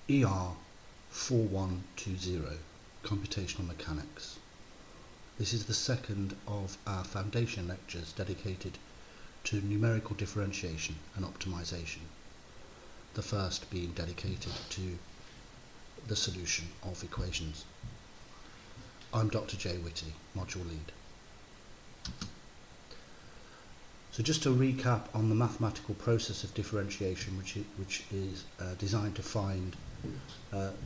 ER4120, Computational Mechanics. This is the second of our foundation lectures dedicated to numerical differentiation and optimization, the first being dedicated to the solution of equations. I'm Dr. J. Whitty, Module Lead. So just to recap on the mathematical process of differentiation, which is designed to find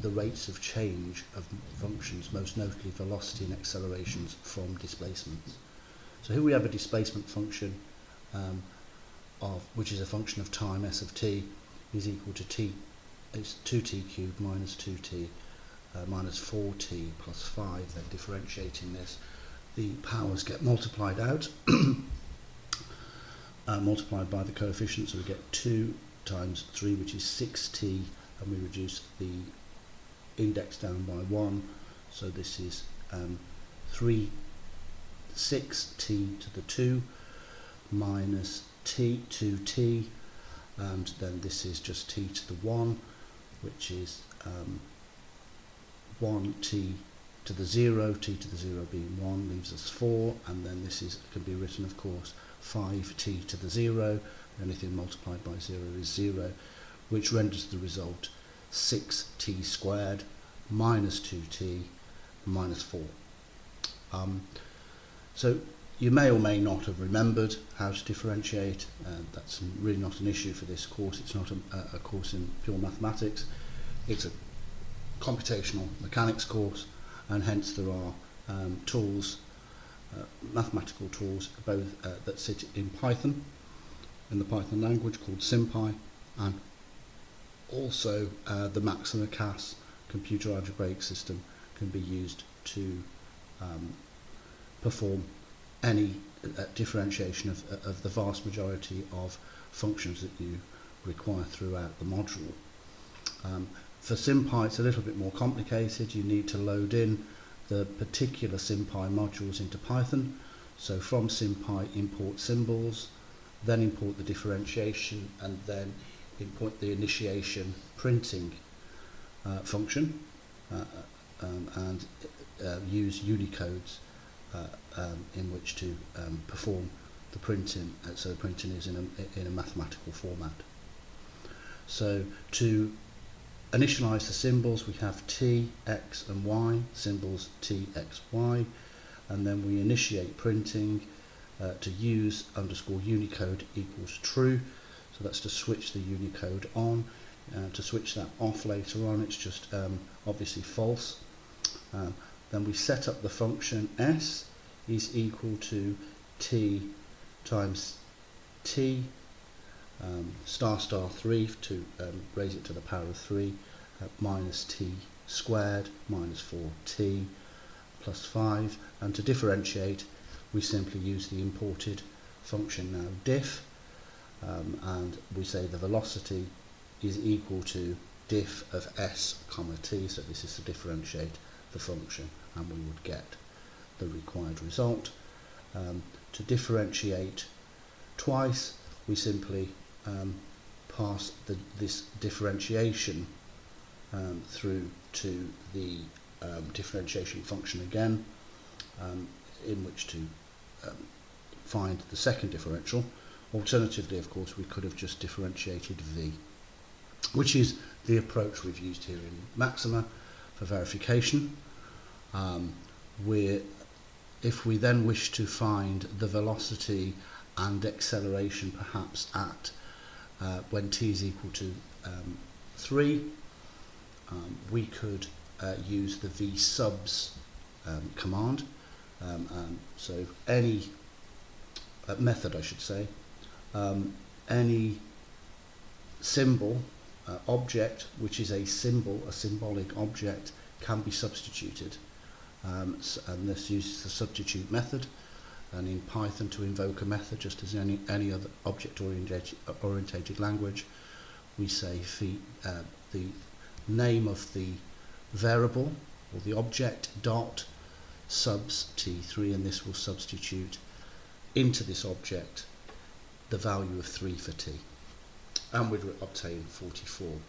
the rates of change of functions, most notably velocity and accelerations from displacements. So here we have a displacement function which is a function of time, s of t is equal to t, it's 2t cubed minus 2t minus 4t plus 5. Then differentiating this, the powers get multiplied out, multiplied by the coefficient, so we get 2 times 3, which is 6t, and we reduce the index down by 1, so this is 6t to the 2 minus t 2t, and then this is just t to the 1, which is 1t to the 0, t to the 0 being 1 leaves us 4, and then this can be written, of course, 5t to the 0, anything multiplied by 0 is 0, which renders the result 6t squared minus 2t minus 4. So you may or may not have remembered how to differentiate. That's really not an issue for this course. It's not a course in pure mathematics. It's a computational mechanics course, and hence there are tools, mathematical tools, both that sit in Python, in the Python language, called SymPy, and also the Maxima CAS computer algebraic system can be used to perform any differentiation of the vast majority of functions that you require throughout the module. For SymPy it's a little bit more complicated. You need to load in the particular SymPy modules into Python. So from SymPy import symbols, then import the differentiation, and then import the initiation printing function, and use Unicodes in which to perform the printing. So printing is in a mathematical format. So to initialize the symbols, we have t, x and y, symbols t, x, y, and then we initiate printing to use underscore Unicode equals true. So that's to switch the Unicode on. To switch that off later on, it's just obviously false. Then we set up the function s is equal to t times t star 3 to raise it to the power of 3 minus t squared minus 4t plus 5, and to differentiate we simply use the imported function now diff, and we say the velocity is equal to diff of s comma t, so this is to differentiate the function, and we would get the required result. To differentiate twice, we simply pass this differentiation through to the differentiation function again, in which to find the second differential. Alternatively, of course, we could have just differentiated v, which is the approach we've used here in Maxima for verification. If we then wish to find the velocity and acceleration perhaps at when t is equal to 3, we could use the v subs command. So any method, I should say, any symbol object which is a symbol, a symbolic object, can be substituted, and this uses the substitute method. And in Python, to invoke a method, just as any other object-oriented language, we say the name of the variable or the object dot subs t3, and this will substitute into this object the value of 3 for t, and we'd obtain 44.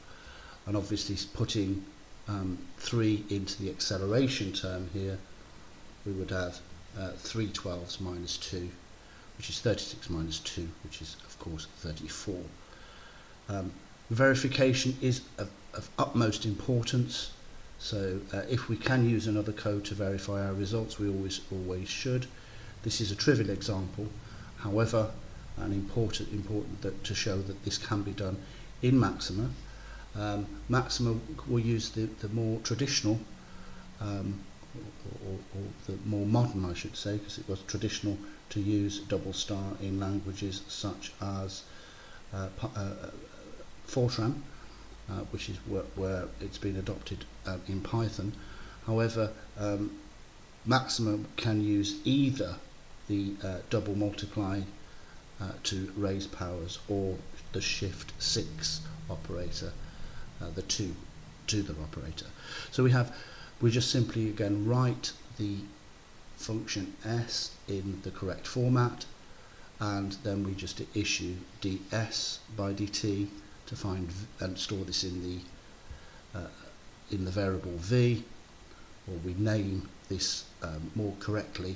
and obviously putting 3 into the acceleration term here, we would have 3 12s minus 2, which is 36 minus 2, which is of course 34. Verification is of utmost importance, so if we can use another code to verify our results, we always should. This is a trivial example, however, and important to show that this can be done in Maxima. Maxima will use the more traditional, or the more modern, I should say, because it was traditional to use double star in languages such as Fortran, which is where it's been adopted in Python. However, Maxima can use either the double multiply to raise powers or the shift 6 operator, the to the operator. So we just simply again write the function s in the correct format, and then we just issue ds by dt to find and store this in the variable v, or we name this more correctly,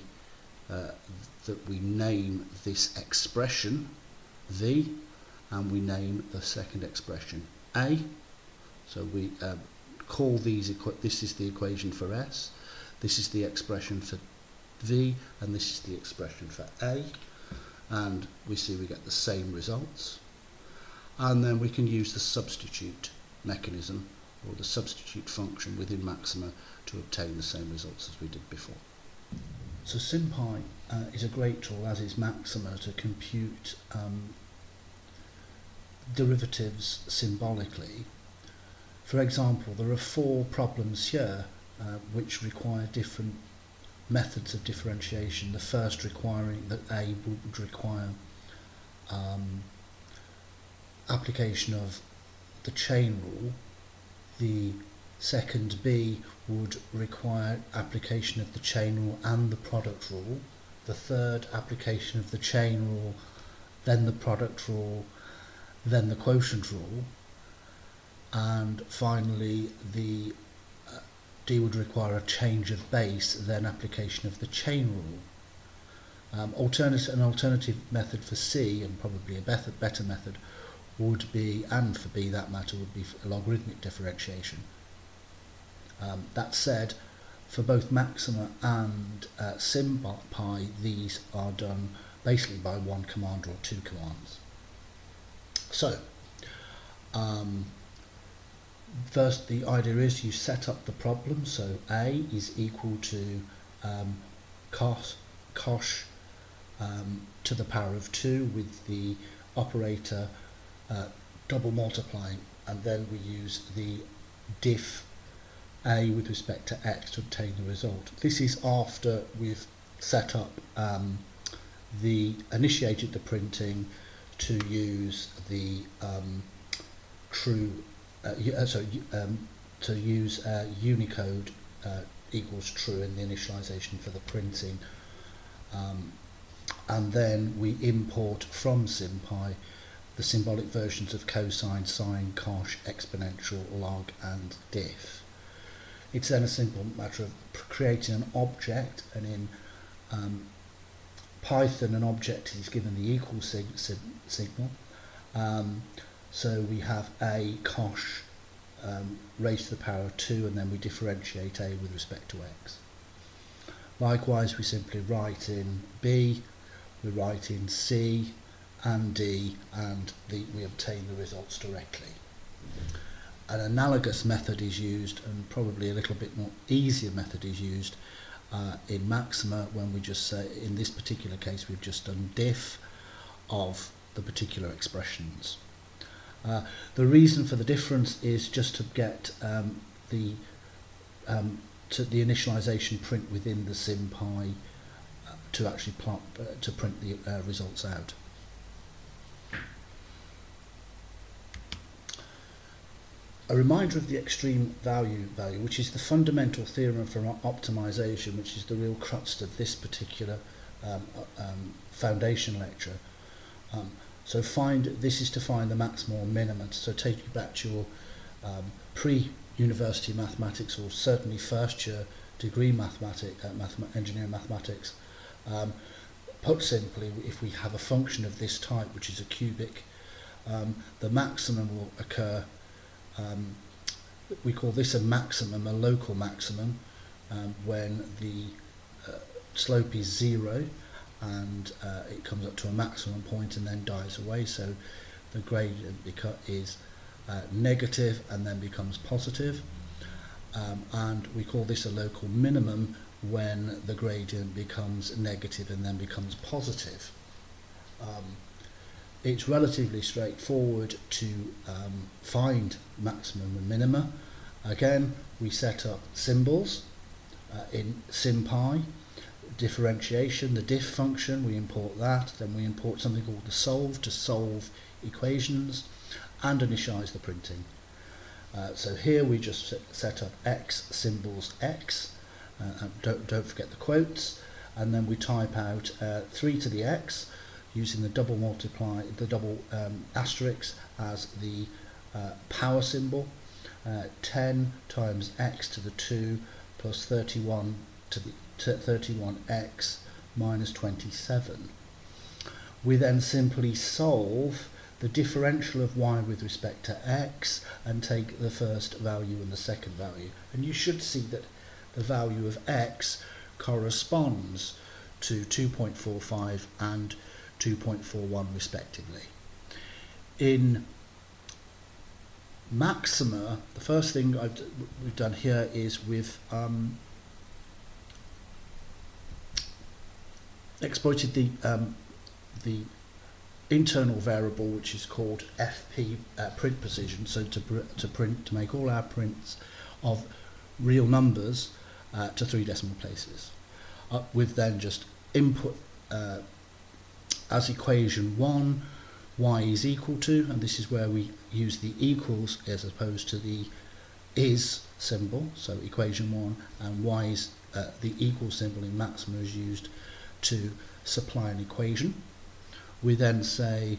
that we name this expression v, and we name the second expression a. So we call these, this is the equation for s, this is the expression for v, and this is the expression for a, and we see we get the same results. And then we can use the substitute mechanism, or the substitute function within Maxima, to obtain the same results as we did before. So SymPy is a great tool, as is Maxima, to compute derivatives symbolically. For example, there are 4 problems here which require different methods of differentiation. The first requiring that A would require application of the chain rule. The second, B, would require application of the chain rule and the product rule. The third, application of the chain rule, then the product rule, then the quotient rule. And finally, the D would require a change of base, then application of the chain rule. An alternative method for C, and probably a better method, would be, and for B that matter, would be logarithmic differentiation. That said, for both Maxima and SymPy, these are done basically by 1 command or 2 commands. So, first, the idea is you set up the problem. So A is equal to cosh to the power of 2 with the operator double multiplying, and then we use the diff A with respect to x to obtain the result. This is after we've set up initiated the printing to use the to use Unicode equals true in the initialization for the printing, and then we import from SymPy the symbolic versions of cosine, sine, cosh, exponential, log, and diff. It's then a simple matter of creating an object, and in Python an object is given the equal signal. So we have a cosh raised to the power of 2, and then we differentiate a with respect to x. Likewise, we simply write in b, we write in c and d, and we obtain the results directly. An analogous method is used, and probably a little bit more easier method is used in Maxima, when we just say, in this particular case, we've just done diff of the particular expressions. The reason for the difference is just to get the initialization print within the SymPy to actually to print the results out. A reminder of the extreme value, which is the fundamental theorem for optimization, which is the real crux of this particular foundation lecture. So this is to find the maximal or minimum. So take you back to your pre-university mathematics, or certainly first year degree engineering mathematics. Put simply, if we have a function of this type, which is a cubic, the maximum will occur, we call this a maximum, a local maximum, when the slope is 0 and it comes up to a maximum point and then dies away. So the gradient is negative and then becomes positive. And we call this a local minimum when the gradient becomes negative and then becomes positive. It's relatively straightforward to find maximum and minima. Again, we set up symbols in SymPy. Differentiation, the diff function, we import that. Then we import something called the solve to solve equations and initialize the printing. So here we just set up x symbols x, don't forget the quotes, and then we type out 3 to the x using the double asterisk as the power symbol, 10 times x to the 2 plus 31 to the 31x minus 27. We then simply solve the differential of y with respect to x and take the first value and the second value. And you should see that the value of x corresponds to 2.45 and 2.41 respectively. In Maxima, the first thing we've done here is we've exploited the internal variable, which is called FP print precision, so to make all our prints of real numbers to 3 decimal places. We've then just input as equation 1 y is equal to, and this is where we use the equals as opposed to the is symbol, so equation 1, and y is the equal symbol in Maxima is used to supply an equation. We then say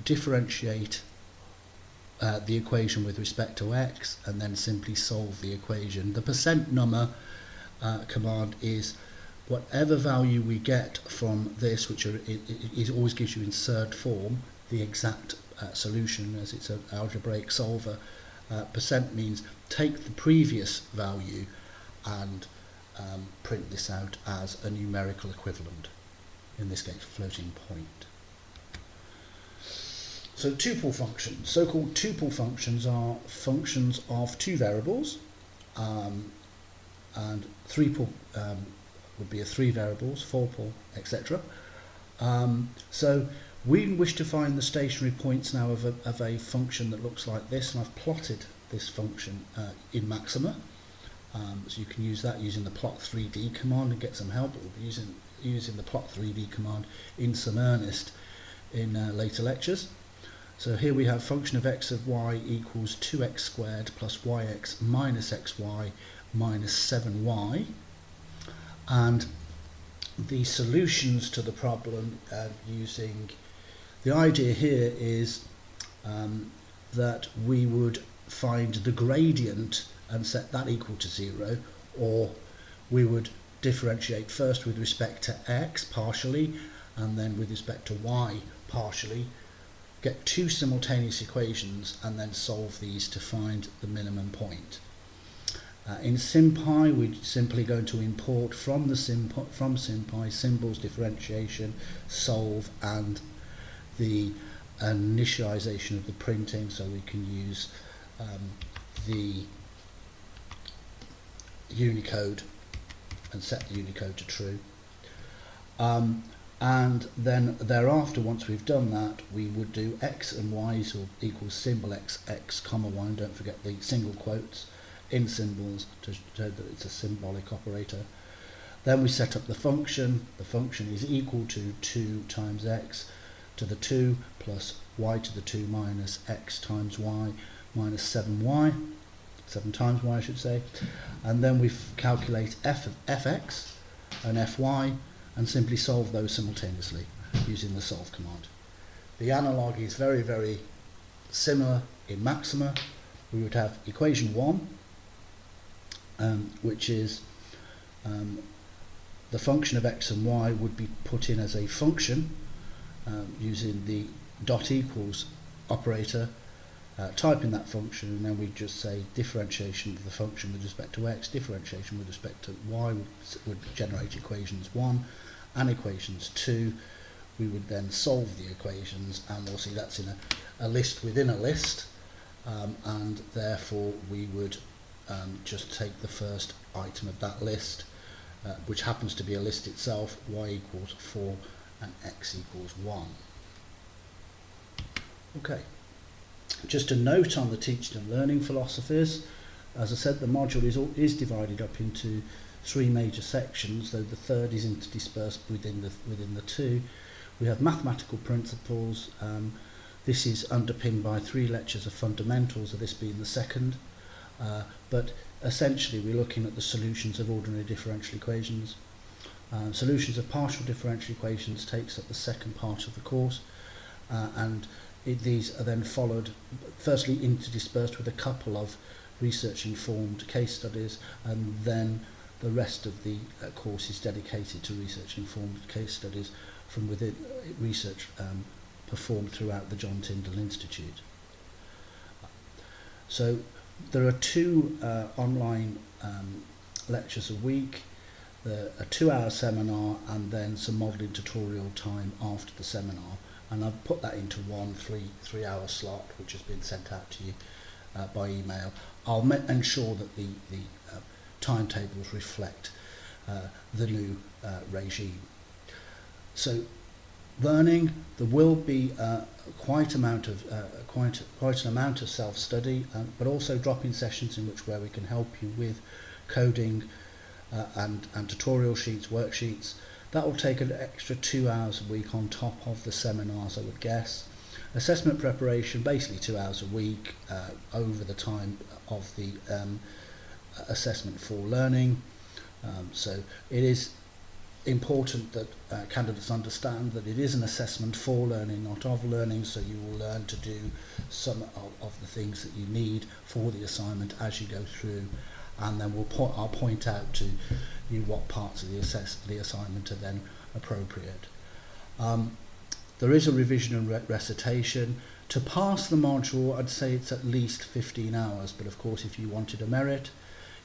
differentiate the equation with respect to x and then simply solve the equation. The %number command is whatever value we get from this, which it always gives you in surd form, the exact solution, as it's an algebraic solver. Percent means take the previous value and print this out as a numerical equivalent, in this case floating point. So tuple functions, so-called tuple functions are functions of 2 variables, and 3-pole would be 3 variables, 4-pole, etc. So we wish to find the stationary points now of a function that looks like this, and I've plotted this function in Maxima. So you can use that using the plot3d command and get some help. We'll be using the plot3d command in some earnest in later lectures. So here we have function of x of y equals 2x squared plus yx minus xy minus 7y, and the solutions to the problem using the idea here is that we would find the gradient and set that equal to 0, or we would differentiate first with respect to x partially and then with respect to y partially, get 2 simultaneous equations and then solve these to find the minimum point. In SymPy, we're simply going to import from SymPy symbols, differentiation, solve, and the initialization of the printing, so we can use the Unicode and set the Unicode to true. And then thereafter, once we've done that, we would do x and y equals symbol x comma y, and don't forget the single quotes in symbols to show that it's a symbolic operator. Then we set up the function. The function is equal to 2 times x to the 2 plus y to the 2 minus x times y minus 7y, 7 times y I should say, and then we calculate f of fx and fy and simply solve those simultaneously using the solve command. The analog is very, very similar in Maxima, we would have equation 1, which is the function of x and y would be put in as a function using the dot equals operator, type in that function, and then we just say differentiation of the function with respect to x, differentiation with respect to y would generate equations 1 and equations 2. We would then solve the equations, and we'll see that's in a list within a list, and therefore we would just take the first item of that list, which happens to be a list itself, y equals 4 and x equals 1. Okay, just a note on the teaching and learning philosophies. As I said, the module is divided up into 3 major sections, though the third is interdispersed within the 2. We have mathematical principles. This is underpinned by 3 lectures of fundamentals, of this being the second. But essentially we're looking at the solutions of ordinary differential equations. Solutions of partial differential equations takes up the second part of the course, and these are then followed, firstly interdispersed with a couple of research-informed case studies, and then the rest of the course is dedicated to research-informed case studies from within research performed throughout the John Tyndall Institute. So there are 2 online lectures a week, a 2-hour seminar, and then some modelling tutorial time after the seminar, and I've put that into one 3-hour slot which has been sent out to you by email. I'll ensure that the timetables reflect the new regime. So learning, there will be quite an amount of self-study, but also drop-in sessions where we can help you with coding and tutorial sheets, worksheets. That will take an extra 2 hours a week on top of the seminars, I would guess. Assessment preparation, basically 2 hours a week over the time of the assessment for learning. So it is important that candidates understand that it is an assessment for learning, not of learning, so you will learn to do some of the things that you need for the assignment as you go through, and then I'll point out to you what parts of the assignment are then appropriate. There is a revision and recitation. To pass the module, I'd say it's at least 15 hours, but of course if you wanted a merit,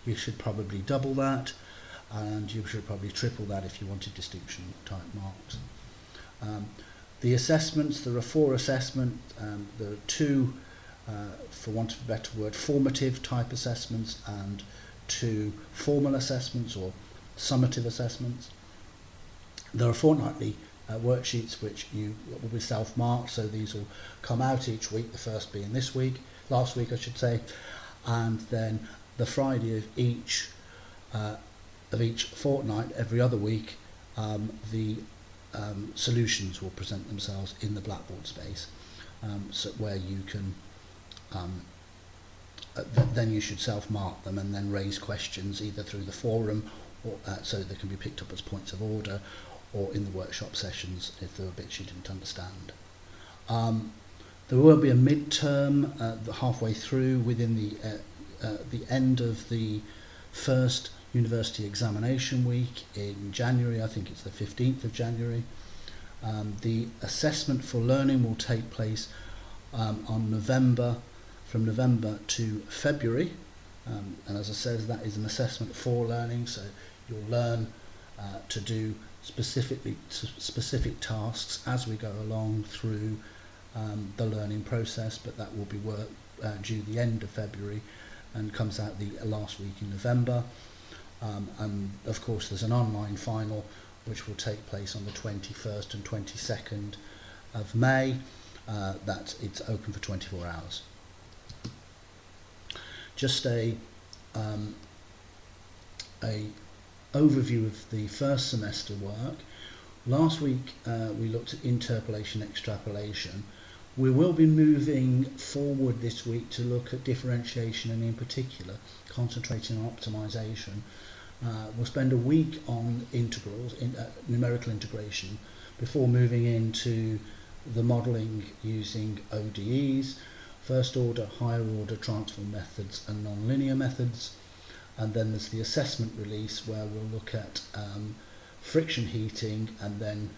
you should probably double that, and you should probably triple that if you wanted distinction type marks. The assessments, there are 4 assessments. There are 2, for want of a better word, formative type assessments, and 2 formal assessments or summative assessments. There are fortnightly worksheets which will be self-marked, so these will come out each week, the first being last week I should say, and then the Friday of each fortnight, every other week, the solutions will present themselves in the Blackboard space, so where you can then you should self-mark them and then raise questions either through the forum, or so they can be picked up as points of order, or in the workshop sessions if there were bits you didn't understand. There will be a midterm halfway through within the end of the first university examination week in January. I think it's the 15th of January. The assessment for learning will take place from November to February, and as I said, that is an assessment for learning, so you'll learn to do specific tasks as we go along through the learning process, but that will be work due the end of February and comes out the last week in November. And of course there's an online final which will take place on the 21st and 22nd of May. That it's open for 24 hours. Just a overview of the first semester work. Last week we looked at interpolation, extrapolation. We will be moving forward this week to look at differentiation, and in particular concentrating on optimization. We'll spend a week on integrals, numerical integration, before moving into the modelling using ODEs. first order, higher order transform methods and nonlinear methods. And then there's the assessment release, where we'll look at friction heating, and then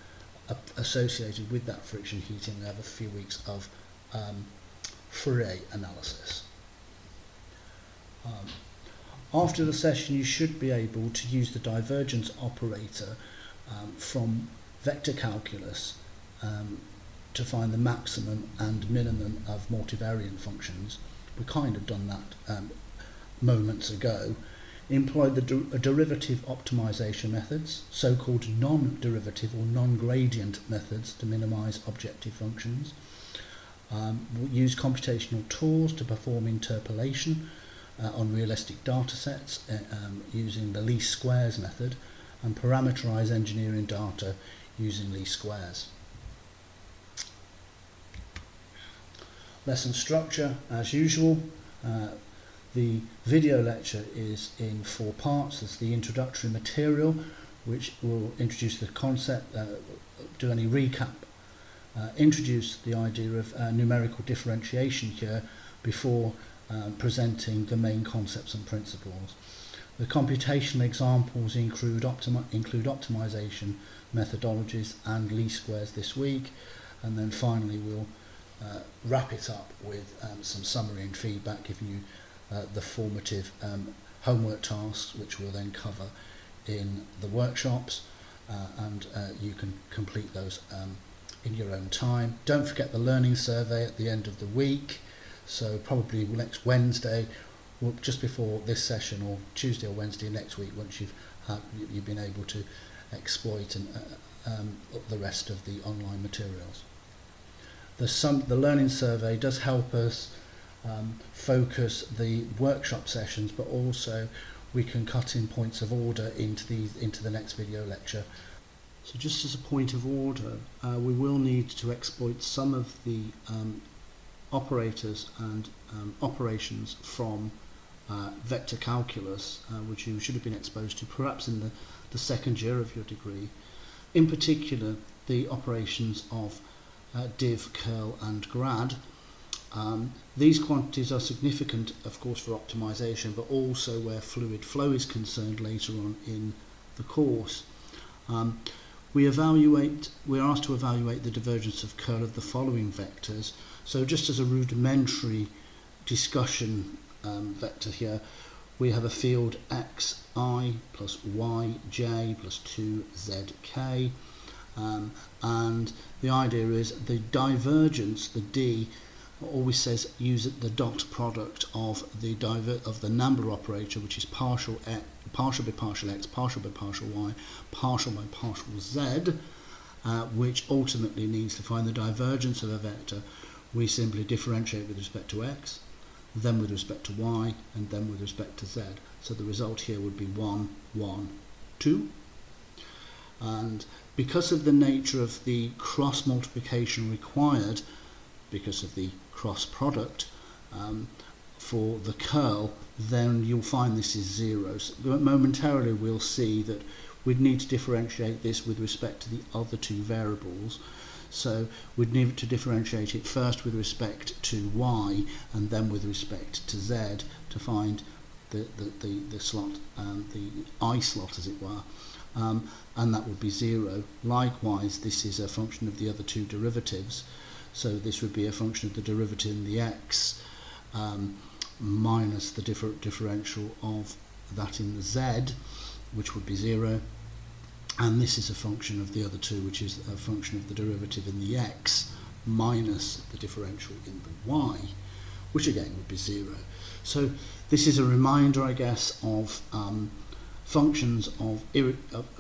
associated with that friction heating we have a few weeks of Fourier analysis. After the session you should be able to use the divergence operator from vector calculus to find the maximum and minimum of multivariate functions. We kind of done that moments ago. Employed the derivative optimization methods, so-called non-derivative or non-gradient methods, to minimize objective functions. We'll use computational tools to perform interpolation on realistic data sets using the least squares method, and parameterize engineering data using least squares. Lesson structure, as usual. The video lecture is in 4 parts. There's the introductory material, which will introduce the concept, do any recap, introduce the idea of numerical differentiation here before presenting the main concepts and principles. The computational examples include optimization methodologies and least squares this week, and then finally we'll wrap it up with some summary and feedback, giving you the formative homework tasks, which we'll then cover in the workshops, and you can complete those in your own time. Don't forget the learning survey at the end of the week, so probably next Wednesday, or just before this session, or Tuesday or Wednesday next week, once you've been able to exploit and the rest of the online materials. The learning survey does help us focus the workshop sessions, but also we can cut in points of order into the next video lecture. So just as a point of order, we will need to exploit some of the operators and operations from vector calculus, which you should have been exposed to perhaps in the second year of your degree. In particular, the operations of div, curl and grad. These quantities are significant, of course, for optimization, but also where fluid flow is concerned later on in the course. We're asked to evaluate the divergence of curl of the following vectors. So just as a rudimentary discussion vector here, we have a field xi plus yj plus 2zk, and the idea is the divergence, the d, always says use the dot product of the number operator, which is partial by partial x, partial by partial y, partial by partial z, which ultimately needs to find the divergence of a vector. We simply differentiate with respect to x, then with respect to y, and then with respect to z. So the result here would be 1, 1, 2. And because of the nature of the cross multiplication required, because of the cross product for the curl, then you'll find this is 0. So momentarily we'll see that we'd need to differentiate this with respect to the other two variables. So we'd need to differentiate it first with respect to y and then with respect to z to find the slot, the I slot as it were, and that would be 0. Likewise, this is a function of the other two derivatives. So this would be a function of the derivative in the x minus the differential of that in the z, which would be 0. And this is a function of the other two, which is a function of the derivative in the x minus the differential in the y, which again would be 0. So this is a reminder, I guess, of functions of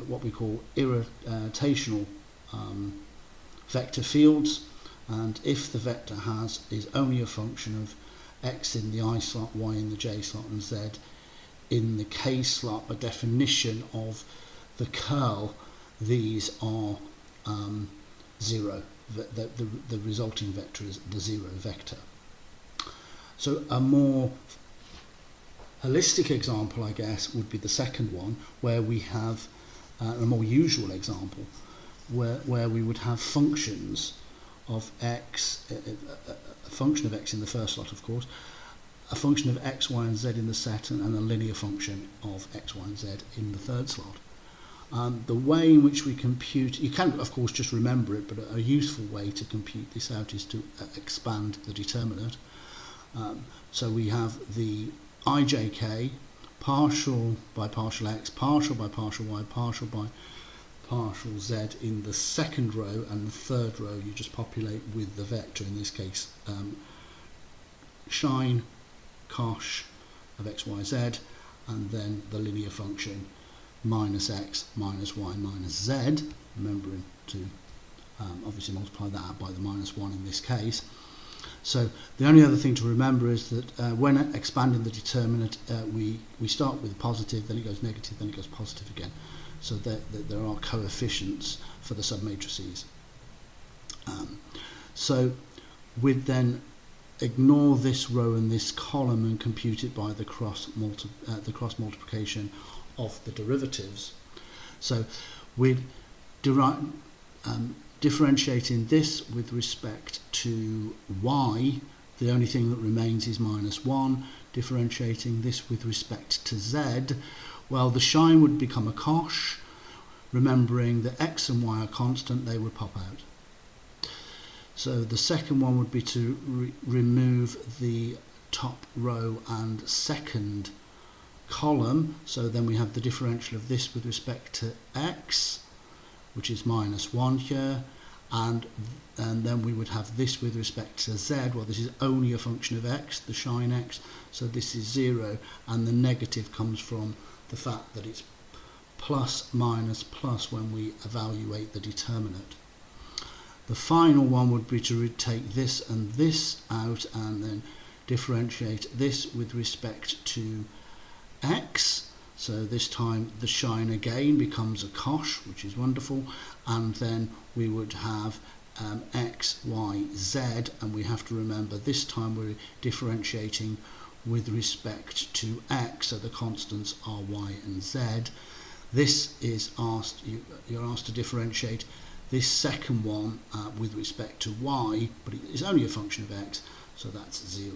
what we call irrotational vector fields. And if the vector is only a function of x in the I slot, y in the j slot, and z in the k slot, by definition of the curl, these are 0. The resulting vector is the 0 vector. So a more holistic example, I guess, would be the second one, where we have a more usual example, where we would have functions of x, a function of x in the first slot, of course, a function of x, y and z in the second, and a linear function of x, y and z in the third slot. The way in which we compute, you can of course just remember it, but a useful way to compute this out is to expand the determinant. So we have the ijk, partial by partial x, partial by partial y, partial by partial z in the second row, and the third row you just populate with the vector, in this case shine, cosh of x, y, z, and then the linear function minus x minus y minus z, remembering to obviously multiply that out by the minus 1 in this case. So the only other thing to remember is that when expanding the determinant, we start with positive, then it goes negative, then it goes positive again. So that there are coefficients for the submatrices. So we'd then ignore this row and this column and compute it by the cross multiplication of the derivatives. So we're differentiating this with respect to y. The only thing that remains is minus 1. Differentiating this with respect to z, well, the shine would become a cosh. Remembering that x and y are constant, they would pop out. So the second one would be to remove the top row and second column. So then we have the differential of this with respect to x, which is minus 1 here, and then we would have this with respect to z. Well, this is only a function of x, the shine x, so this is 0, and the negative comes from the fact that it's plus minus plus when we evaluate the determinant. The final one would be to take this and this out and then differentiate this with respect to x. So this time the shine again becomes a cosh, which is wonderful, and then we would have x, y, z, and we have to remember this time we're differentiating with respect to x, so the constants are y and z. This is you're asked to differentiate this second one with respect to y, but it's only a function of x, so that's 0.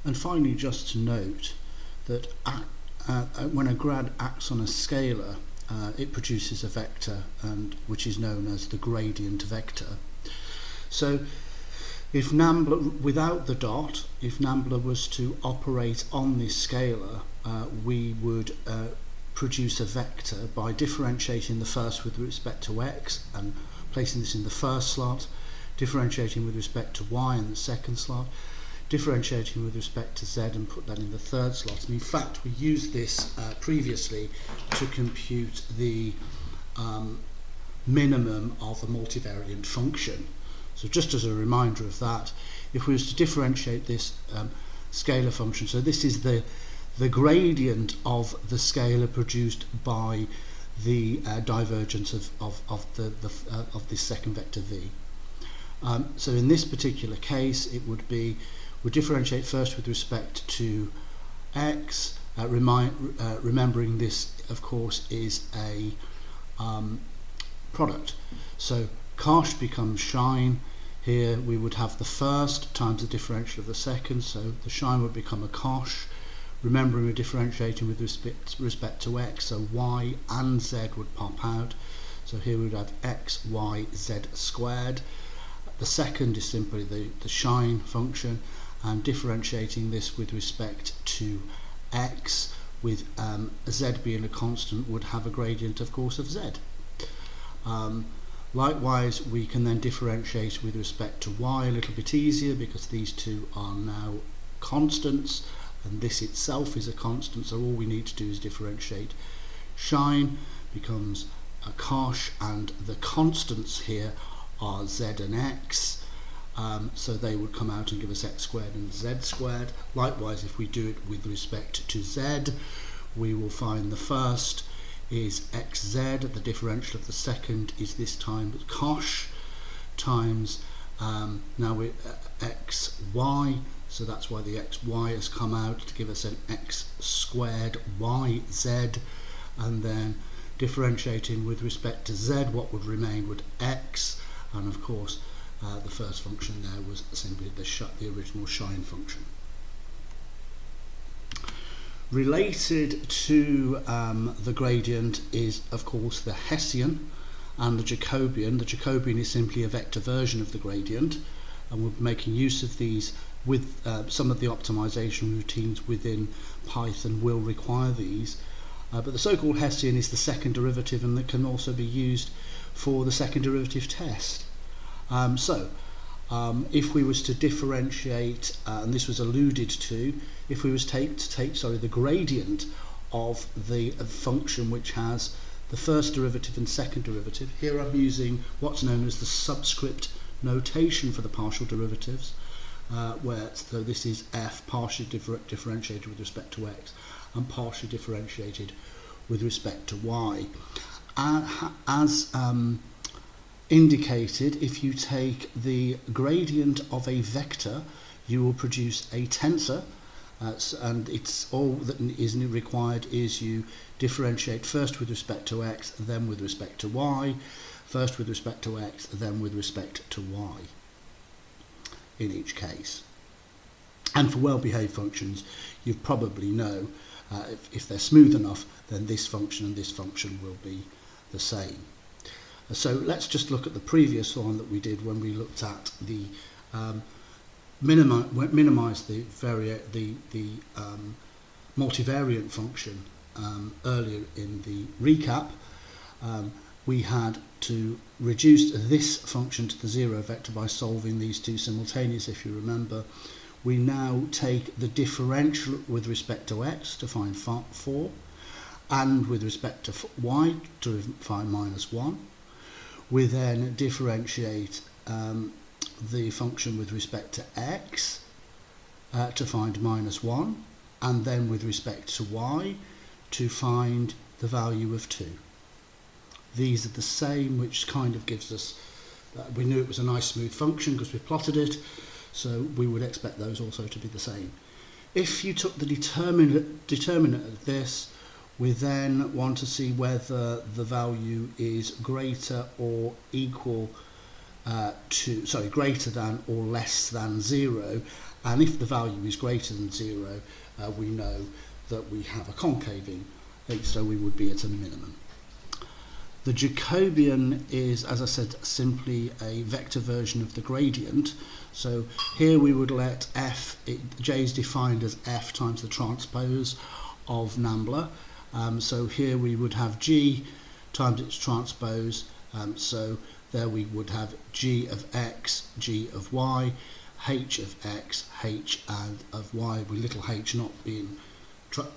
And finally, just to note that when a grad acts on a scalar, it produces a vector, which is known as the gradient vector. So if Nambla, without the dot, if Nambla was to operate on this scalar, we would produce a vector by differentiating the first with respect to x and placing this in the first slot, differentiating with respect to y in the second slot, differentiating with respect to z and put that in the third slot. And in fact, we used this previously to compute the minimum of a multivariate function. So just as a reminder of that, if we was to differentiate this scalar function, so this is the gradient of the scalar produced by the divergence of this second vector v. So in this particular case, it would be, we differentiate first with respect to x, remembering this, of course, is a product. So cosh becomes shine. Here we would have the first times the differential of the second, so the shine would become a cosh. Remembering we're differentiating with respect to x, so y and z would pop out. So here we would have x, y, z squared. The second is simply the shine function, and differentiating this with respect to x, with z being a constant, would have a gradient, of course, of z. Likewise, we can then differentiate with respect to y a little bit easier, because these two are now constants, and this itself is a constant, so all we need to do is differentiate. Shine becomes a cosh, and the constants here are z and x, so they would come out and give us x squared and z squared. Likewise, if we do it with respect to z, we will find the first is xz, the differential of the second is this time cosh, times now we're xy, so that's why the xy has come out to give us an x squared yz, and then differentiating with respect to z, what would remain would x, and of course the first function there was simply the original shine function. Related to the gradient is, of course, the Hessian and the Jacobian. The Jacobian is simply a vector version of the gradient, and we're making use of these with some of the optimization routines within Python will require these. But the so-called Hessian is the second derivative, and that can also be used for the second derivative test. If we was to differentiate, and this was alluded to, if we was to take the gradient of the function which has the first derivative and second derivative. Here I'm using what's known as the subscript notation for the partial derivatives, so this is f partially differentiated with respect to x and partially differentiated with respect to y. As indicated, if you take the gradient of a vector, you will produce a tensor, and it's all that is required is you differentiate first with respect to x, then with respect to y, first with respect to x, then with respect to y in each case. And for well-behaved functions, you probably know if they're smooth enough, then this function and this function will be the same. So let's just look at the previous one that we did when we looked at the minimize the multivariate function earlier in the recap. We had to reduce this function to the zero vector by solving these two simultaneous, if you remember. We now take the differential with respect to x to find 4, and with respect to y to find -1. We then differentiate the function with respect to x to find -1, and then with respect to y to find the value of 2. These are the same, which kind of gives us, we knew it was a nice smooth function because we plotted it, so we would expect those also to be the same. If you took the determinant of this, we then want to see whether the value is greater or equal greater than or less than 0, and if the value is greater than 0, we know that we have a concaving, so we would be at a minimum. The Jacobian is, as I said, simply a vector version of the gradient. So here we would let J is defined as f times the transpose of Nambla. So here we would have G times its transpose. So there we would have G of x, G of y, H of x, H and of y, with little h not being,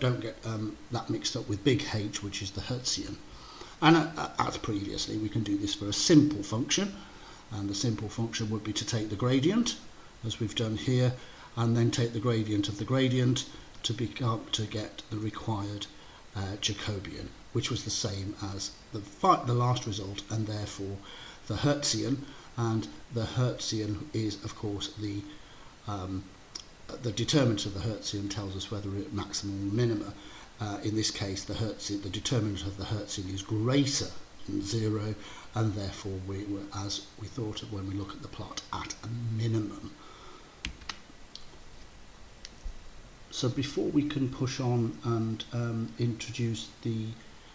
don't get that mixed up with big H, which is the Hertzian. And as previously, we can do this for a simple function, and the simple function would be to take the gradient, as we've done here, and then take the gradient of the gradient to get the required Jacobian, which was the same as the last result, and therefore the Hertzian. And the Hertzian is, of course, the determinant of the Hertzian tells us whether it's maximum or minima. In this case, the determinant of the Hertzian is greater than 0, and therefore we were, as we thought of when we look at the plot, at a minimum. So before we can push on and introduce the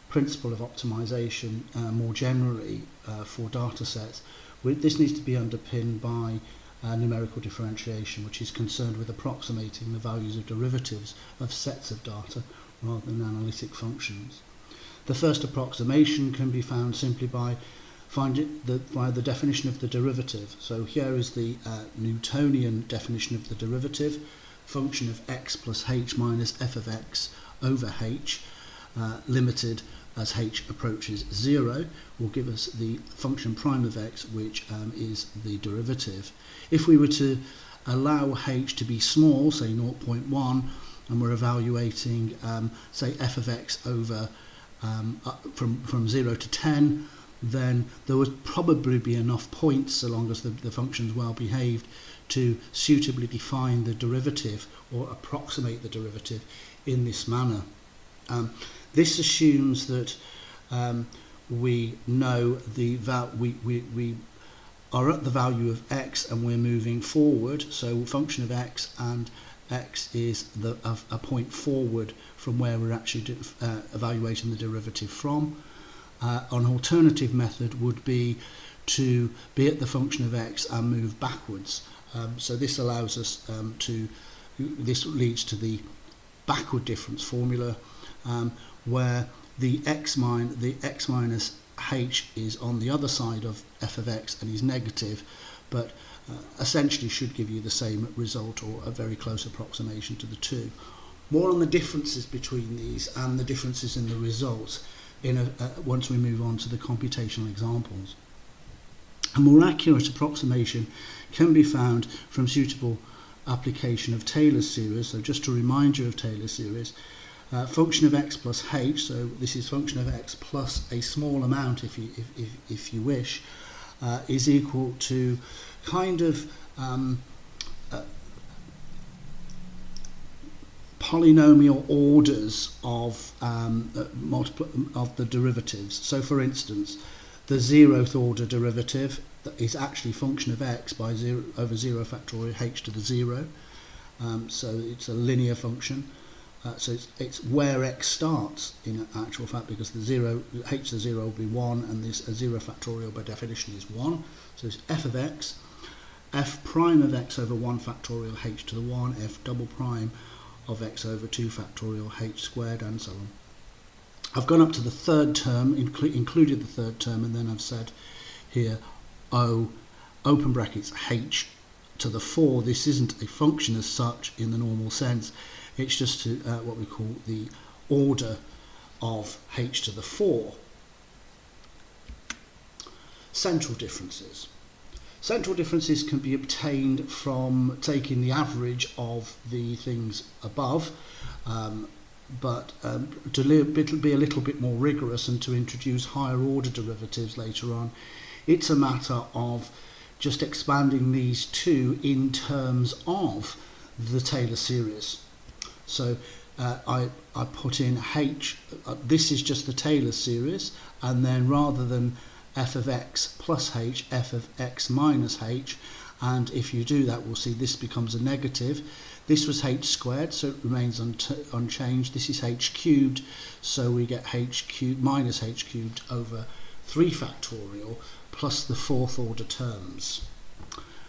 principle of optimization more generally for data sets, this needs to be underpinned by numerical differentiation, which is concerned with approximating the values of derivatives of sets of data rather than analytic functions. The first approximation can be found simply by the definition of the derivative. So here is the Newtonian definition of the derivative: function of x plus h minus f of x over h, limited as h approaches 0, will give us the function prime of x, which is the derivative. If we were to allow h to be small, say 0.1, and we're evaluating, say, f of x over from 0 to 10, then there would probably be enough points, so long as the function's well behaved, to suitably define the derivative or approximate the derivative in this manner. This assumes that we know we are at the value of x and we're moving forward, so function of x, and x is a point forward from where we're actually evaluating the derivative from. An alternative method would be to be at the function of x and move backwards. So this allows us this leads to the backward difference formula, where the x minus h is on the other side of f of x and is negative, but essentially should give you the same result or a very close approximation to the two. More on the differences between these and the differences in the results once we move on to the computational examples. A more accurate approximation can be found from suitable application of Taylor's series. So just to remind you of Taylor's series, function of x plus h, so this is function of x plus a small amount if you wish, is equal to kind of polynomial orders of the derivatives. So for instance, the 0th order derivative is actually function of x by 0 over 0 factorial h to the 0. So it's a linear function. So it's where x starts in actual fact, because the 0 h to the 0 will be 1, and this 0 factorial by definition is 1. So it's f of x, f prime of x over 1 factorial h to the 1, f double prime of x over 2 factorial h squared, and so on. I've gone up to the third term, included the third term, and then I've said here o open brackets h to the 4. This isn't a function as such in the normal sense. It's just what we call the order of h to the 4. Central differences. Central differences can be obtained from taking the average of the things above, but to be a little bit more rigorous and to introduce higher order derivatives later on, it's a matter of just expanding these two in terms of the Taylor series. So I put in h, this is just the Taylor series, and then rather than f of x plus h, f of x minus h, and if you do that, we'll see this becomes a negative. This was h squared, so it remains unchanged. This is h cubed, so we get h cubed minus h cubed over 3 factorial plus the 4th order terms.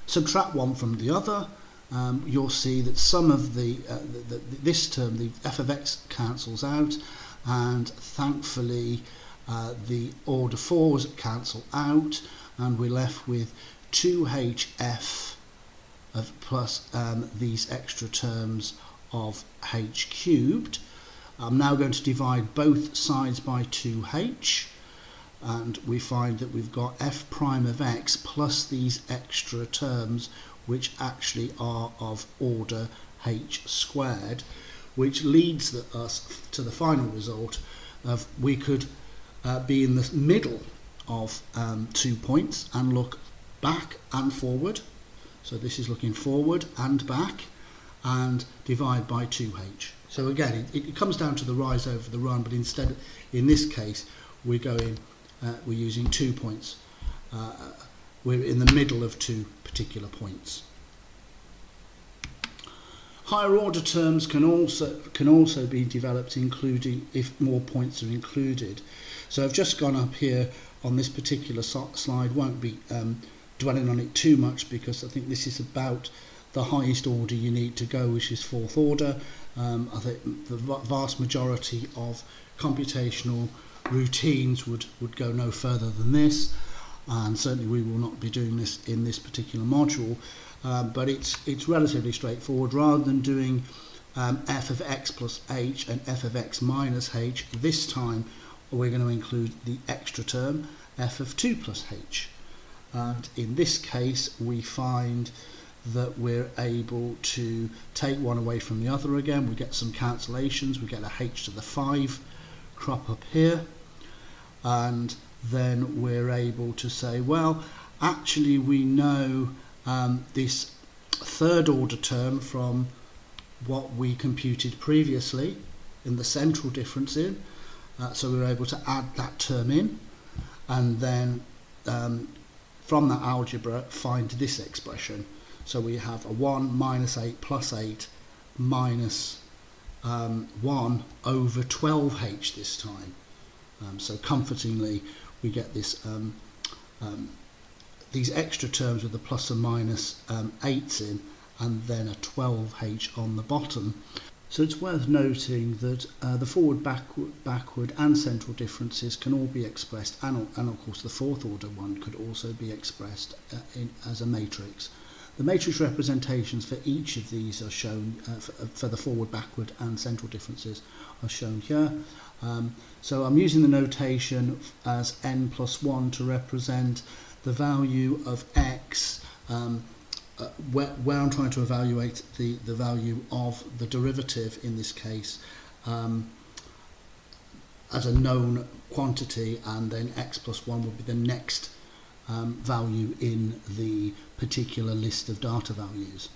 Subtract one from the other, you'll see that some of this term, the f of x, cancels out, and thankfully the order 4s cancel out, and we're left with 2hf of plus these extra terms of h cubed. I'm now going to divide both sides by 2h, and we find that we've got f prime of x plus these extra terms, which actually are of order h squared, which leads us to the final result of we could be in the middle of 2 points and look back and forward. So this is looking forward and back, and divide by 2h. So again, it comes down to the rise over the run, but instead, in this case, we're using 2 points. We're in the middle of 2 particular points. Higher order terms can also be developed, including if more points are included. So I've just gone up here on this particular slide. Won't be dwelling on it too much, because I think this is about the highest order you need to go, which is 4th order. I think the vast majority of computational routines would go no further than this, and certainly we will not be doing this in this particular module, but it's relatively straightforward. Rather than doing f of x plus h and f of x minus h, this time we're going to include the extra term f of 2 plus h. And in this case, we find that we're able to take one away from the other again. We get some cancellations. We get a h to the 5 crop up here. And then we're able to say, well, actually we know this 3rd order term from what we computed previously in the central difference in. So we're able to add that term in. And then from that algebra, find this expression. So we have a 1 minus 8 plus 8 minus 1 over 12h this time. So comfortingly, we get this these extra terms with the plus and minus 8s in, and then a 12h on the bottom. So it's worth noting that the forward, backward and central differences can all be expressed, and of course the fourth order one could also be expressed as a matrix. The matrix representations for each of these are shown, for the forward, backward and central differences are shown here. So I'm using the notation as n plus 1 to represent the value of x, where I'm trying to evaluate the value of the derivative in this case as a known quantity, and then x plus 1 would be the next value in the particular list of data values.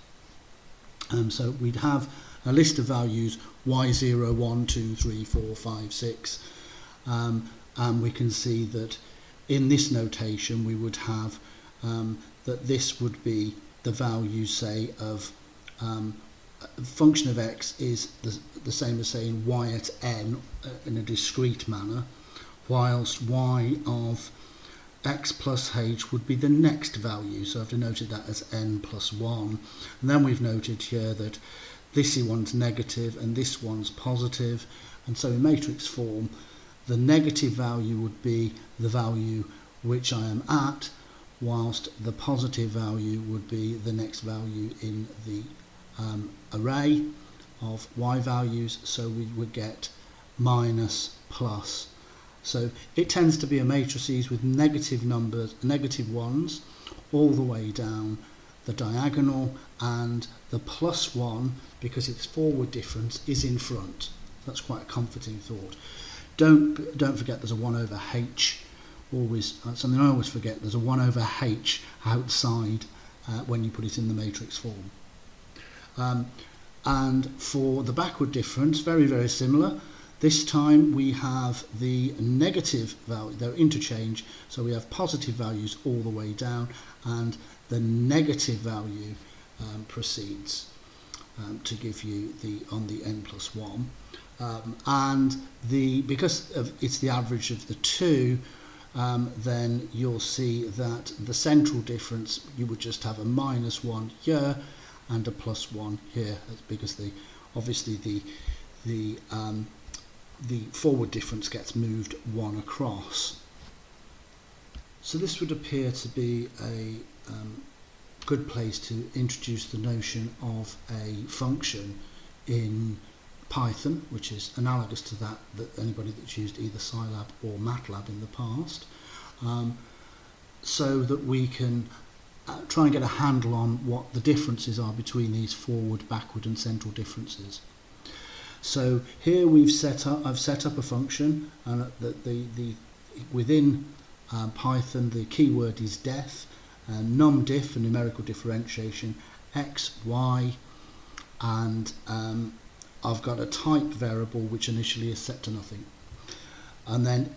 So we'd have a list of values y0, 1, 2, 3, 4, 5, 6, and we can see that in this notation we would have that this would be the value, say, of function of x is the same as saying y at n in a discrete manner, whilst y of x plus h would be the next value. So I've denoted that as n plus 1. And then we've noted here that this one's negative and this one's positive. And so in matrix form, the negative value would be the value which I am at, whilst the positive value would be the next value in the array of y values. So we would get minus, plus. So it tends to be a matrices with negative numbers, negative ones, all the way down the diagonal, and the plus 1, because its forward difference, is in front. That's quite a comforting thought. Don't forget there's a 1 over h. Always something I always forget. There's a 1 over h outside when you put it in the matrix form. And for the backward difference, very, very similar. This time we have the negative value, they're interchange, so we have positive values all the way down, and the negative value proceeds to give you on the n plus 1. And because it's the average of the two, then you'll see that the central difference, you would just have a minus 1 here and a plus 1 here. That's because obviously the forward difference gets moved 1 across. So this would appear to be a good place to introduce the notion of a function in Python, which is analogous to that anybody that's used either Scilab or MATLAB in the past, so that we can try and get a handle on what the differences are between these forward, backward and central differences. So here I've set up a function, and within Python the keyword is def, and numdiff, a numerical differentiation, x, y, and I've got a type variable which initially is set to nothing. And then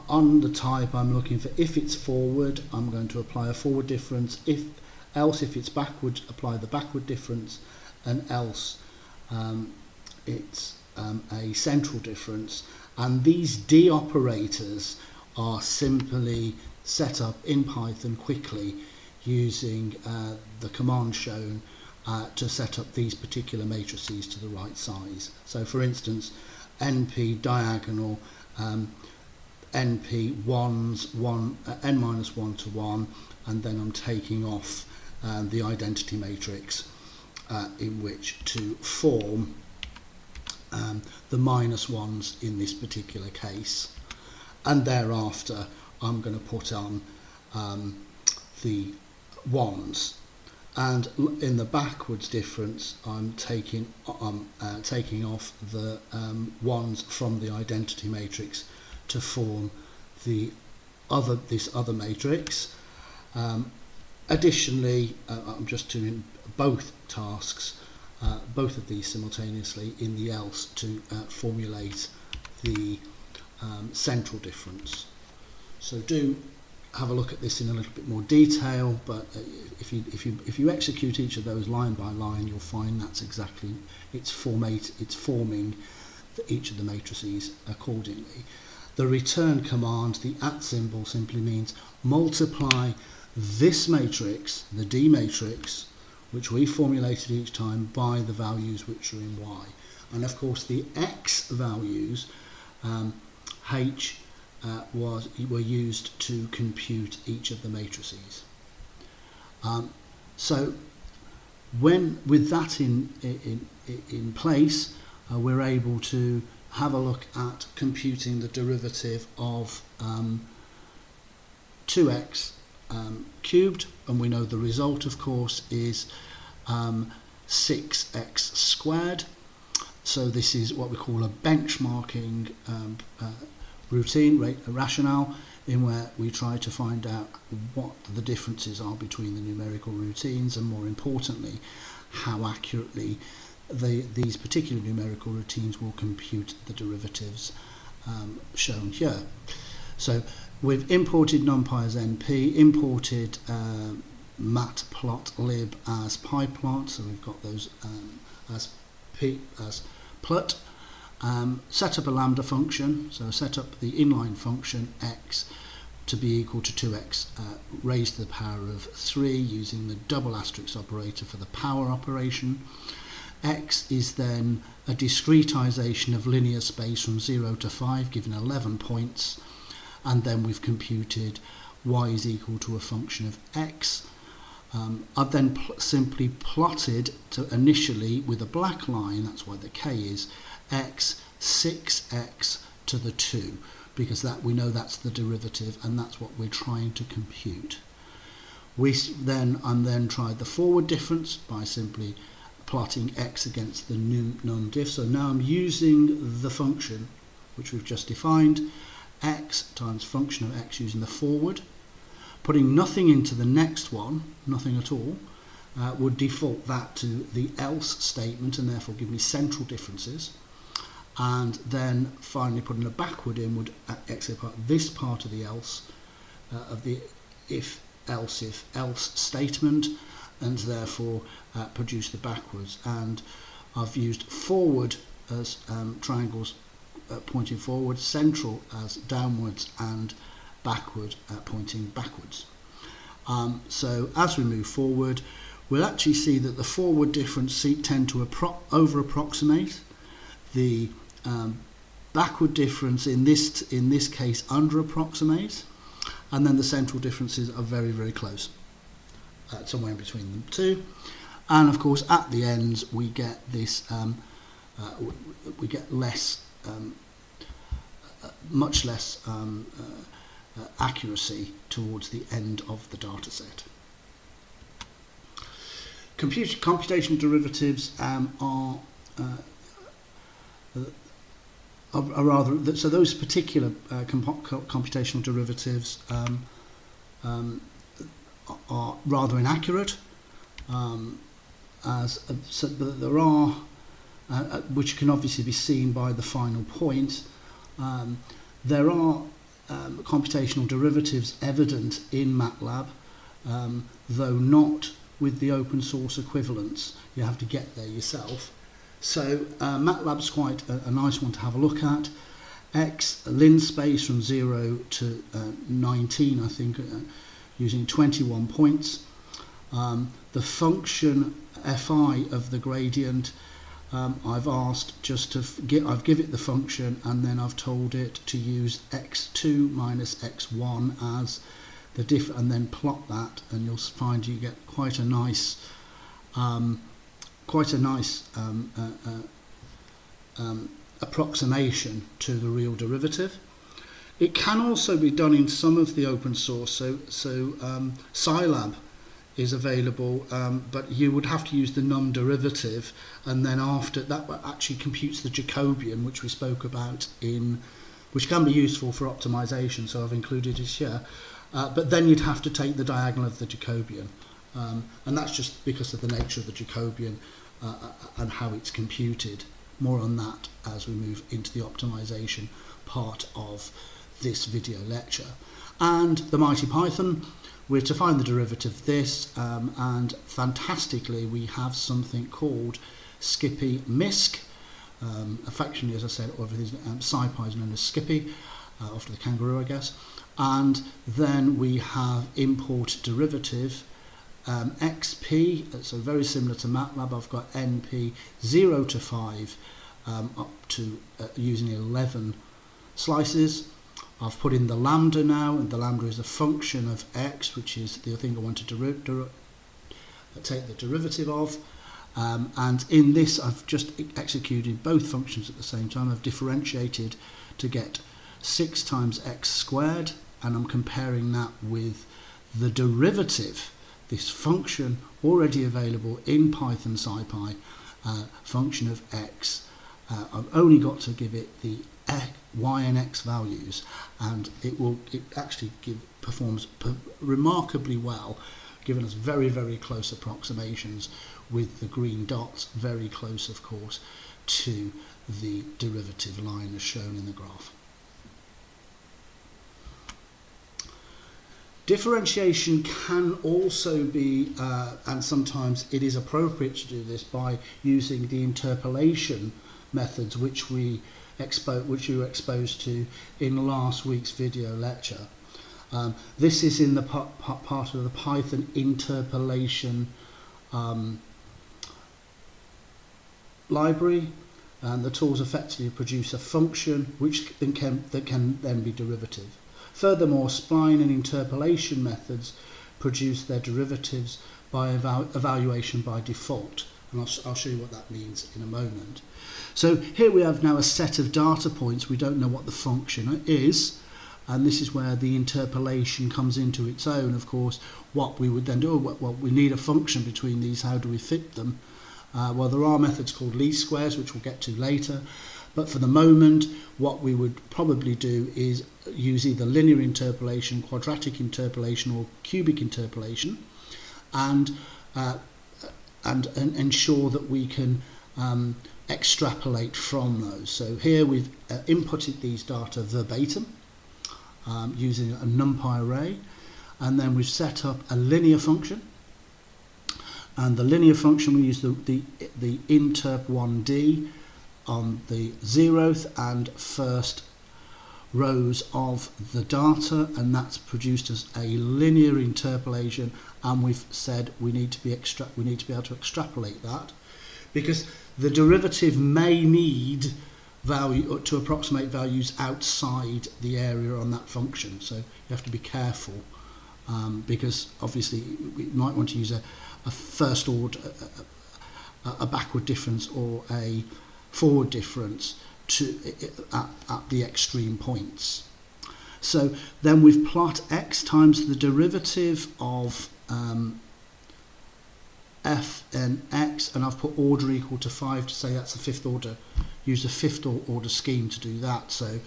on the type I'm looking for, if it's forward, I'm going to apply a forward difference, if it's backward, apply the backward difference, and else it's a central difference. And these D operators are simply set up in Python quickly using the command shown to set up these particular matrices to the right size. So for instance, np diagonal, np n minus 1 to 1, and then I'm taking off the identity matrix in which to form the minus ones in this particular case, and thereafter I'm going to put on the ones, and in the backwards difference I'm taking off the ones from the identity matrix to form this other matrix. Additionally, I'm just doing both tasks, both of these simultaneously in the else to formulate the central difference. So do have a look at this in a little bit more detail, but if you execute each of those line by line, you'll find that's exactly it's forming each of the matrices accordingly. The return command, the @ symbol, simply means multiply this matrix, the D matrix, which we formulated each time, by the values which are in Y. And of course the X values, H, were used to compute each of the matrices. So with that in place, we're able to have a look at computing the derivative of 2x cubed, and we know the result, of course, is 6x squared. So this is what we call a benchmarking routine, rationale, in where we try to find out what the differences are between the numerical routines, and more importantly, how accurately these particular numerical routines will compute the derivatives shown here. So we've imported NumPy as NP, imported matplotlib as pyplot, so we've got those as plut. Set up a lambda function, so set up the inline function x to be equal to 2x raised to the power of 3 using the double asterisk operator for the power operation. X is then a discretization of linear space from 0 to 5, given 11 points, and then we've computed y is equal to a function of x. I've then simply plotted to initially with a black line, that's why the k is x, 6x to the 2, because that we know that's the derivative and that's what we're trying to compute. I'm then tried the forward difference by simply plotting x against the num_diff. So now I'm using the function which we've just defined, x times function of x using the forward, putting nothing into the next one, nothing at all, would default that to the else statement and therefore give me central differences. And then finally putting a backward in would exit this part of the else, of the if else statement, and therefore produce the backwards. And I've used forward as triangles pointing forward, central as downwards, and backward pointing backwards. So as we move forward, we'll actually see that the forward difference tend to over approximate. The backward difference in this case under approximate, and then the central differences are very, very close, somewhere in between them two. And of course at the ends we get this we get less much less accuracy towards the end of the data set. Computational derivatives are rather, so those particular computational derivatives are rather inaccurate, so there are, which can obviously be seen by the final point. There are computational derivatives evident in MATLAB, though not with the open source equivalents. You have to get there yourself. So MATLAB's quite a nice one to have a look at. X lin space from 0 to 19, I think, using 21 points. The function fi of the gradient, I've asked just to I've given it the function, and then I've told it to use x2 minus x1 as the diff, and then plot that, and you'll find you get quite a nice approximation to the real derivative. It can also be done in some of the open source, so Scilab is available, but you would have to use the num derivative, and then after that actually computes the Jacobian, which we spoke about which can be useful for optimization, so I've included it here. But then you'd have to take the diagonal of the Jacobian, and that's just because of the nature of the Jacobian and how it's computed. More on that as we move into the optimization part of this video lecture. And the Mighty Python, we're to find the derivative of this, and fantastically we have something called Skippy MISC. Affectionately, as I said, SciPy is known as Skippy, after the kangaroo, I guess. And then we have import derivative XP, so very similar to MATLAB. I've got NP 0 to 5 up to using 11 slices. I've put in the lambda now, and the lambda is a function of x, which is the thing I want to take the derivative of. And in this, I've just executed both functions at the same time. I've differentiated to get 6 times x squared, and I'm comparing that with the derivative, this function already available in Python SciPy, function of x. I've only got to give it the y and x values, and it actually performs remarkably well, giving us very, very close approximations, with the green dots very close, of course, to the derivative line as shown in the graph. Differentiation can also be, and sometimes it is appropriate to do this, by using the interpolation methods which you were exposed to in last week's video lecture. This is in the part of the Python interpolation library, and the tools effectively produce a function which can then be derivative. Furthermore, spline and interpolation methods produce their derivatives by evaluation by default, and I'll show you what that means in a moment. So here we have now a set of data points. We don't know what the function is, and this is where the interpolation comes into its own. Of course, what we would then do, well, we need a function between these. How do we fit them? Well, there are methods called least squares, which we'll get to later. But for the moment, what we would probably do is use either linear interpolation, quadratic interpolation, or cubic interpolation, and ensure that we can extrapolate from those. So here we've inputted these data verbatim using a NumPy array, and then we've set up a linear function. And the linear function, we use the interp1d on the 0th and first rows of the data, and that's produced as a linear interpolation. And we've said we need to be able to extrapolate that, because the derivative may need value to approximate values outside the area on that function. So you have to be careful, because obviously we might want to use a first order, a backward difference or a forward difference at the extreme points. So then we've plot x times the derivative of f and x, and I've put order equal to 5 to say that's a fifth order. Use a fifth order scheme to do that. So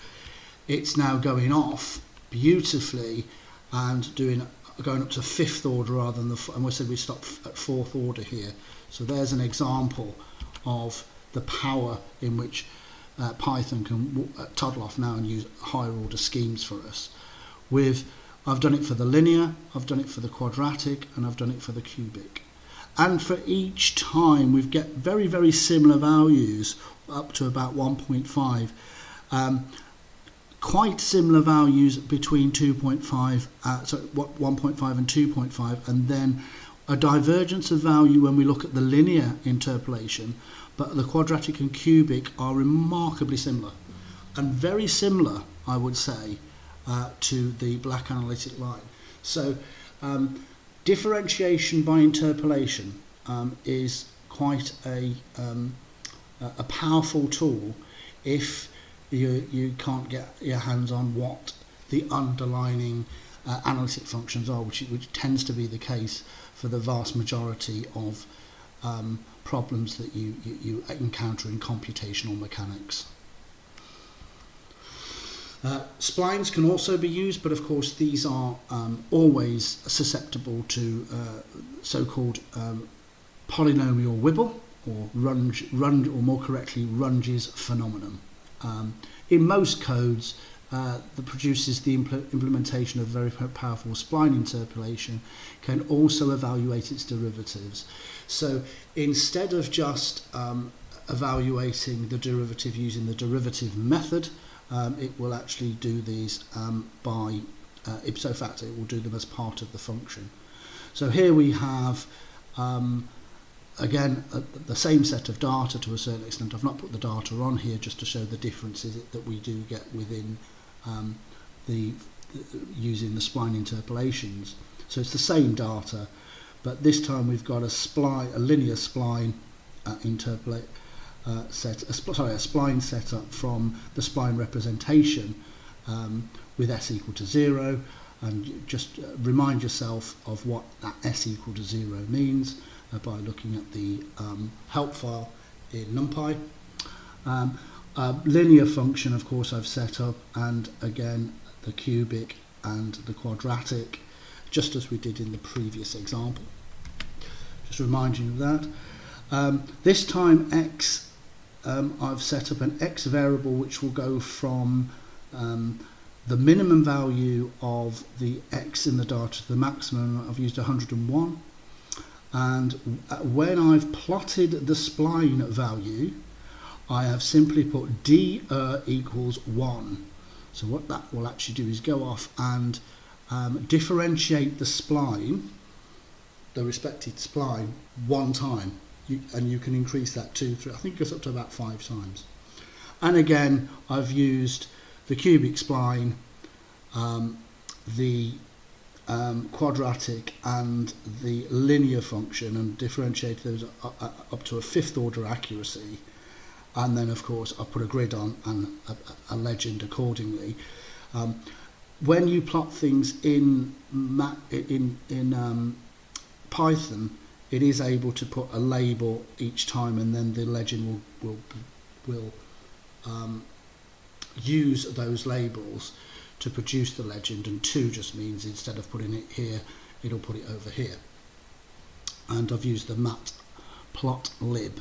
it's now going off beautifully and going up to fifth order rather than and we said we stop at fourth order here. So there's an example of the power in which Python can toddle off now and use higher order schemes for us. I've done it for the linear, I've done it for the quadratic, and I've done it for the cubic. And for each time we get very, very similar values up to about 1.5. Quite similar values between 1.5 and 2.5, and then a divergence of value when we look at the linear interpolation, but the quadratic and cubic are remarkably similar, and very similar, I would say, to the black analytic line. So differentiation by interpolation is quite a powerful tool if you can't get your hands on what the underlying analytic functions are, which tends to be the case for the vast majority of problems that you encounter in computational mechanics. Splines can also be used, but of course these are always susceptible to so-called polynomial wibble, or runge, or more correctly, Runge's phenomenon. In most codes, that produces the implementation of very powerful spline interpolation can also evaluate its derivatives. So instead of just evaluating the derivative using the derivative method, it will actually do these by ipso facto. It will do them as part of the function. So here we have again the same set of data to a certain extent. I've not put the data on here just to show the differences that we do get within using the spline interpolations. So it's the same data, but this time we've got a linear spline a spline set up from the spline representation with s equal to 0, and just remind yourself of what that s equal to 0 means by looking at the help file in NumPy. Linear function, of course, I've set up, and again the cubic and the quadratic, just as we did in the previous example. Just remind you of that. This time x, I've set up an x variable which will go from the minimum value of the x in the data to the maximum. I've used 101, and when I've plotted the spline value, I have simply put d equals 1. So what that will actually do is go off and differentiate the spline, the respective spline, one time. And you can increase that 2, 3, I think it goes up to about 5 times. And again, I've used the cubic spline, the quadratic and the linear function, and differentiated those up to a 5th order accuracy. And then, of course, I put a grid on and a legend accordingly. When you plot things in Python, it is able to put a label each time, and then the legend will use those labels to produce the legend. And 2 just means instead of putting it here, it'll put it over here. And I've used the matplotlib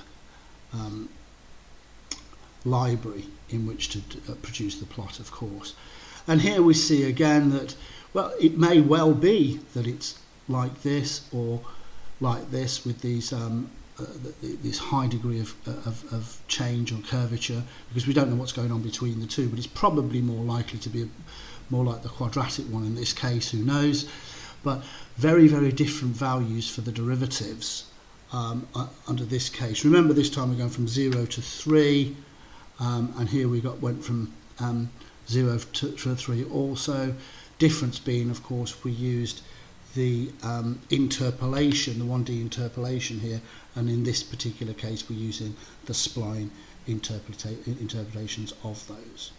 library in which to produce the plot, of course. And here we see again that, well, it may well be that it's like this or like this with these this high degree of change or curvature, because we don't know what's going on between the two, but it's probably more likely to be more like the quadratic one in this case, who knows. But very, very different values for the derivatives under this case. Remember, this time we're going from 0 to 3, and here we went from 0 to 3 also. Difference being, of course, we used the interpolation, the 1D interpolation here, and in this particular case we're using the spline interpretations of those.